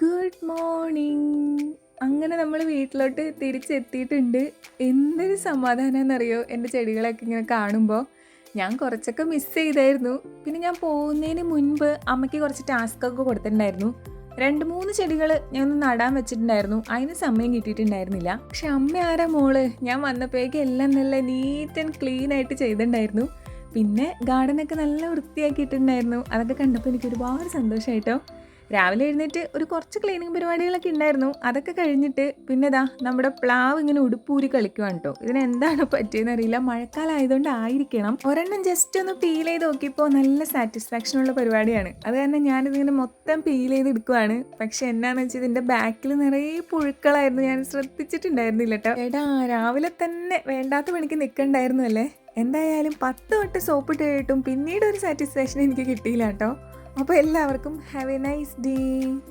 Good morning. അങ്ങനെ നമ്മൾ വീട്ടിലോട്ട് തിരിച്ചെത്തിയിട്ടുണ്ട്. എന്തൊരു സമാധാനമെന്നറിയോ എൻ്റെ ചെടികളൊക്കെ ഇങ്ങനെ കാണുമ്പോൾ. ഞാൻ കുറച്ചൊക്കെ മിസ് ചെയ്തായിരുന്നു. പിന്നെ ഞാൻ പോകുന്നതിന് മുൻപ് അമ്മയ്ക്ക് കുറച്ച് ടാസ്കൊക്കെ കൊടുത്തിട്ടുണ്ടായിരുന്നു. 2-3 ചെടികൾ ഞാൻ ഒന്ന് നടാൻ വെച്ചിട്ടുണ്ടായിരുന്നു. അതിന് സമയം കിട്ടിയിട്ടുണ്ടായിരുന്നില്ല. പക്ഷെ അമ്മ ആരാ മോള്, ഞാൻ വന്നപ്പോഴേക്കും എല്ലാം നല്ല നീറ്റ് ആൻഡ് ക്ലീൻ ആയിട്ട് ചെയ്തിട്ടുണ്ടായിരുന്നു. പിന്നെ ഗാർഡനൊക്കെ നല്ല വൃത്തിയാക്കിയിട്ടുണ്ടായിരുന്നു. അതൊക്കെ കണ്ടപ്പോൾ എനിക്ക് ഒരുപാട് സന്തോഷമായിട്ടോ. രാവിലെ എഴുന്നേറ്റ് ഒരു കുറച്ച് ക്ലീനിങ് പരിപാടികളൊക്കെ ഉണ്ടായിരുന്നു. അതൊക്കെ കഴിഞ്ഞിട്ട് പിന്നെ നമ്മുടെ പ്ലാവ് ഇങ്ങനെ ഉടുപ്പൂരി കളിക്കുവാണ് കേട്ടോ. ഇതിന് എന്താണ് പറ്റിയെന്ന് അറിയില്ല. മഴക്കാലം ആയതുകൊണ്ട് ആയിരിക്കണം. ഒരെണ്ണം ജസ്റ്റ് ഒന്ന് പീൽ ചെയ്ത് നോക്കിയപ്പോൾ നല്ല സാറ്റിസ്ഫാക്ഷനുള്ള പരിപാടിയാണ്. അത് കാരണം ഞാനിതിങ്ങനെ മൊത്തം പീൽ ചെയ്ത് എടുക്കുവാണ്. പക്ഷെ എന്നാന്ന് വെച്ചാൽ ഇതിൻ്റെ ബാക്കിൽ നിറയെ പുഴുക്കളായിരുന്നു. ഞാൻ ശ്രദ്ധിച്ചിട്ടുണ്ടായിരുന്നില്ല കേട്ടോ. ഏട്ടാ രാവിലെ തന്നെ വേണ്ടാത്ത പണിക്ക് നിൽക്കണ്ടായിരുന്നു അല്ലേ. എന്തായാലും 10 വട്ടം സോപ്പിട്ട് കേട്ടും പിന്നീട് ഒരു സാറ്റിസ്ഫാക്ഷൻ എനിക്ക് കിട്ടിയില്ല കേട്ടോ. അപ്പോൾ എല്ലാവർക്കും ഹാവ് എ നൈസ് ഡേ.